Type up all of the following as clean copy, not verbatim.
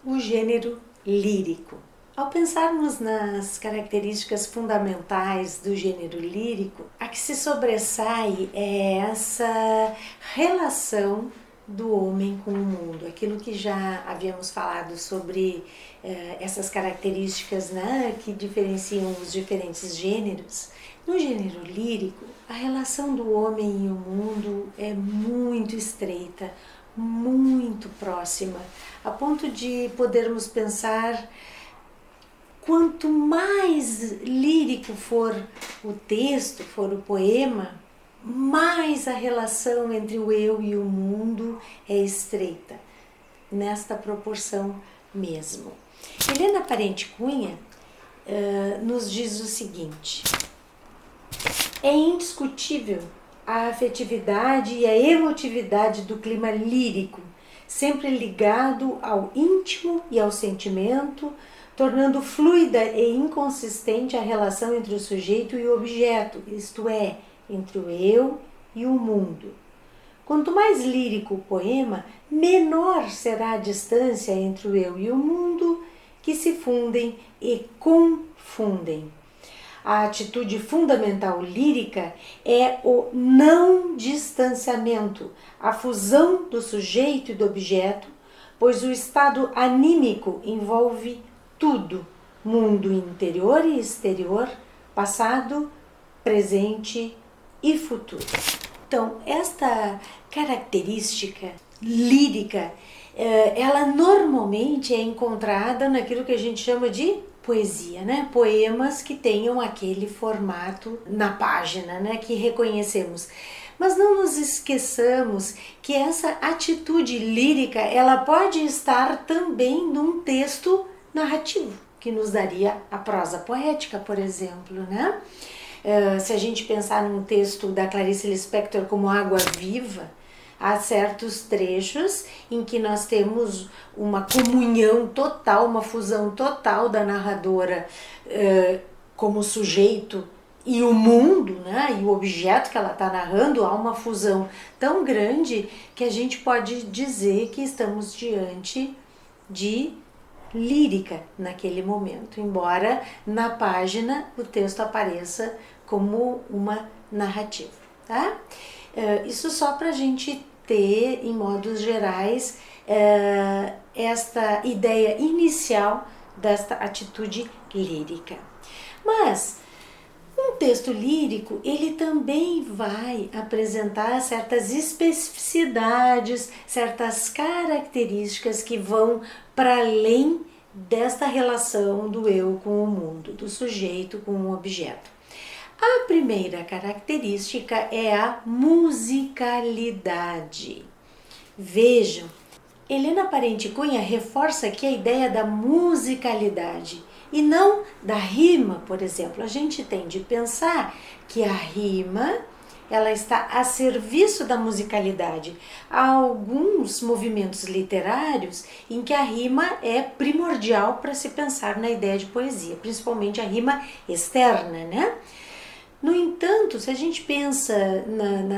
O gênero lírico. Ao pensarmos nas características fundamentais do gênero lírico, a que se sobressai é essa relação do homem com o mundo, aquilo que já havíamos falado sobre essas características, né, que diferenciam os diferentes gêneros. No gênero lírico, a relação do homem e o mundo é muito estreita, muito próxima, a ponto de podermos pensar: quanto mais lírico for o texto, for o poema, mais a relação entre o eu e o mundo é estreita, nesta proporção mesmo. Helena Parente Cunha nos diz o seguinte: é indiscutível a afetividade e a emotividade do clima lírico, sempre ligado ao íntimo e ao sentimento, tornando fluida e inconsistente a relação entre o sujeito e o objeto, isto é, entre o eu e o mundo. Quanto mais lírico o poema, menor será a distância entre o eu e o mundo, que se fundem e confundem. A atitude fundamental lírica é o não distanciamento, a fusão do sujeito e do objeto, pois o estado anímico envolve tudo, mundo interior e exterior, passado, presente e futuro. Então, esta característica lírica, ela normalmente é encontrada naquilo que a gente chama de poesia, né? Poemas que tenham aquele formato na página, né? Que reconhecemos. Mas não nos esqueçamos que essa atitude lírica, ela pode estar também num texto narrativo, que nos daria a prosa poética, por exemplo, né? Se a gente pensar num texto da Clarice Lispector como Água Viva, há certos trechos em que nós temos uma comunhão total, uma fusão total da narradora como sujeito e o mundo, né, e o objeto que ela está narrando. Há uma fusão tão grande que a gente pode dizer que estamos diante de lírica naquele momento, embora na página o texto apareça como uma narrativa, tá? Isso só para a gente ter, em modos gerais, esta ideia inicial desta atitude lírica. Mas um texto lírico, ele também vai apresentar certas especificidades, certas características que vão para além desta relação do eu com o mundo, do sujeito com o objeto. A primeira característica é a musicalidade. Vejam, Helena Parente Cunha reforça aqui a ideia da musicalidade e não da rima, por exemplo. A gente tem de pensar que a rima, ela está a serviço da musicalidade. Há alguns movimentos literários em que a rima é primordial para se pensar na ideia de poesia, principalmente a rima externa, né? No entanto, se a gente pensa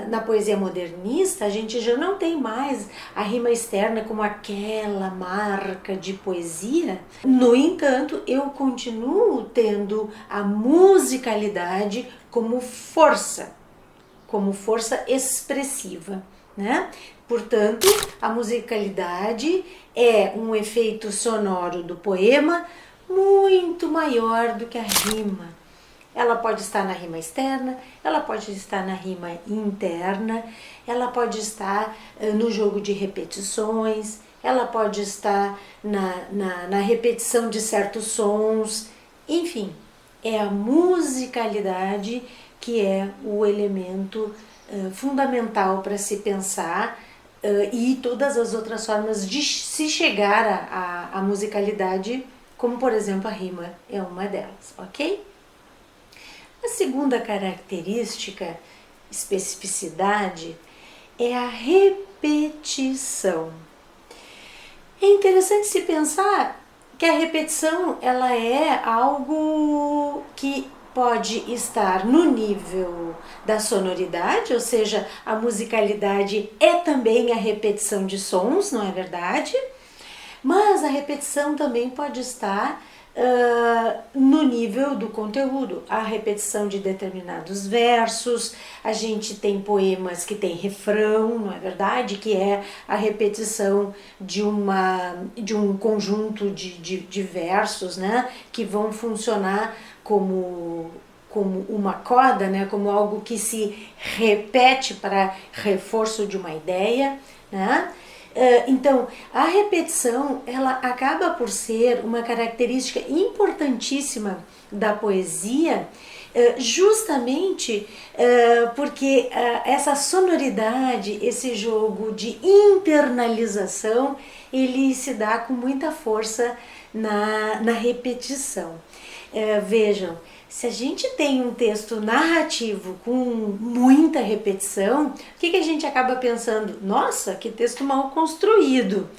na poesia modernista, a gente já não tem mais a rima externa como aquela marca de poesia. No entanto, eu continuo tendo a musicalidade como força expressiva, né? Portanto, a musicalidade é um efeito sonoro do poema muito maior do que a rima. Ela pode estar na rima externa, ela pode estar na rima interna, ela pode estar no jogo de repetições, ela pode estar na repetição de certos sons, enfim, é a musicalidade que é o elemento fundamental para se pensar e todas as outras formas de se chegar à musicalidade, como por exemplo a rima é uma delas, ok? A segunda característica, especificidade, é a repetição. É interessante se pensar que a repetição, ela é algo que pode estar no nível da sonoridade, ou seja, a musicalidade é também a repetição de sons, não é verdade? Mas a repetição também pode estar no nível do conteúdo, a repetição de determinados versos. A gente tem poemas que tem refrão, não é verdade? Que é a repetição de um conjunto de versos, né? Que vão funcionar como uma coda, né? Como algo que se repete para reforço de uma ideia, né? Então, a repetição, ela acaba por ser uma característica importantíssima da poesia, justamente porque essa sonoridade, esse jogo de internalização, ele se dá com muita força na repetição. Vejam, se a gente tem um texto narrativo com muita repetição, o que a gente acaba pensando? Nossa, que texto mal construído!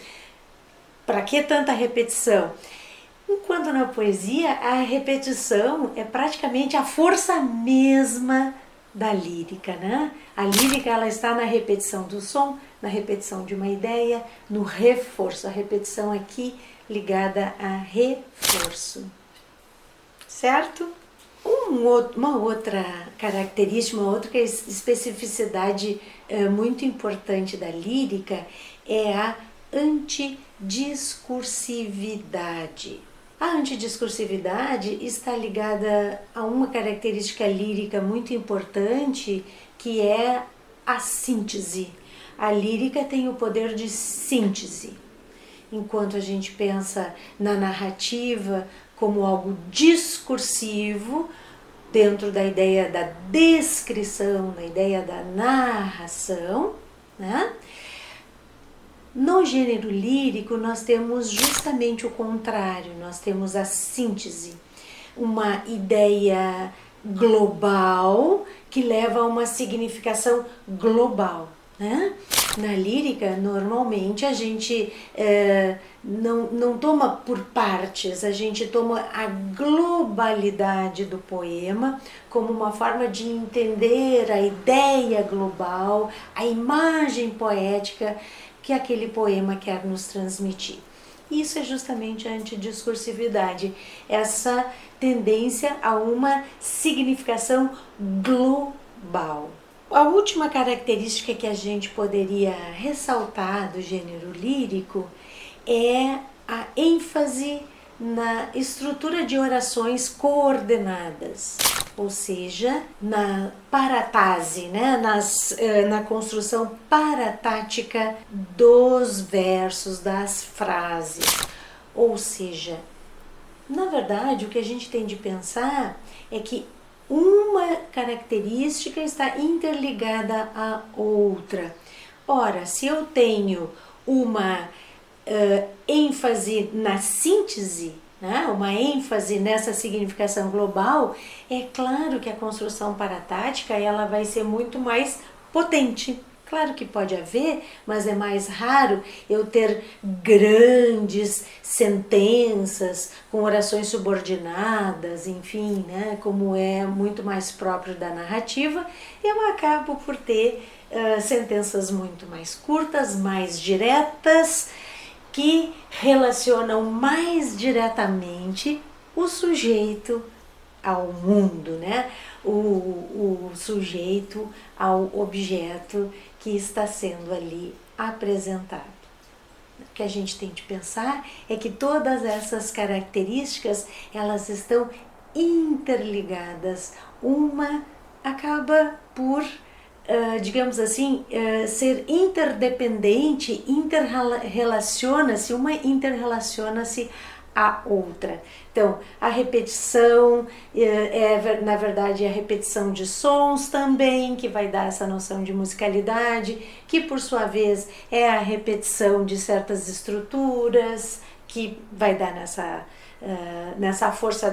Para que tanta repetição? Enquanto na poesia, a repetição é praticamente a força mesma da lírica, né? A lírica, ela está na repetição do som, na repetição de uma ideia, no reforço. A repetição aqui ligada a reforço. Certo? Uma outra característica, uma outra especificidade muito importante da lírica é a antidiscursividade. A antidiscursividade está ligada a uma característica lírica muito importante, que é a síntese. A lírica tem o poder de síntese. Enquanto a gente pensa na narrativa como algo discursivo, dentro da ideia da descrição, da ideia da narração, né? No gênero lírico, nós temos justamente o contrário, nós temos a síntese, uma ideia global que leva a uma significação global, né? Na lírica, normalmente, a gente não toma por partes, a gente toma a globalidade do poema como uma forma de entender a ideia global, a imagem poética que aquele poema quer nos transmitir. Isso é justamente a antidiscursividade, essa tendência a uma significação global. A última característica que a gente poderia ressaltar do gênero lírico é a ênfase na estrutura de orações coordenadas, ou seja, na paratase, né? Na construção paratática dos versos, das frases. Ou seja, na verdade, o que a gente tem de pensar é que uma característica está interligada à outra. Ora, se eu tenho uma ênfase na síntese, né, uma ênfase nessa significação global, é claro que a construção paratática ela vai ser muito mais potente. Claro que pode haver, mas é mais raro eu ter grandes sentenças com orações subordinadas, enfim, né, como é muito mais próprio da narrativa. Eu acabo por ter sentenças muito mais curtas, mais diretas, que relacionam mais diretamente o sujeito ao mundo, né? O sujeito ao objeto que está sendo ali apresentado. O que a gente tem de pensar é que todas essas características, elas estão interligadas. Uma acaba por, digamos assim, ser interdependente, interrelaciona-se, uma interrelaciona-se à outra. Então, a repetição na verdade, a repetição de sons também, que vai dar essa noção de musicalidade, que por sua vez é a repetição de certas estruturas, que vai dar nessa força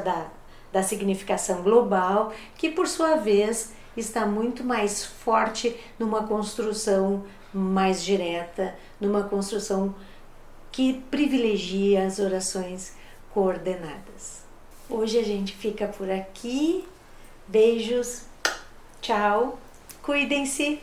da significação global, que por sua vez está muito mais forte numa construção mais direta, numa construção que privilegia as orações coordenadas. Hoje a gente fica por aqui. Beijos, tchau, cuidem-se.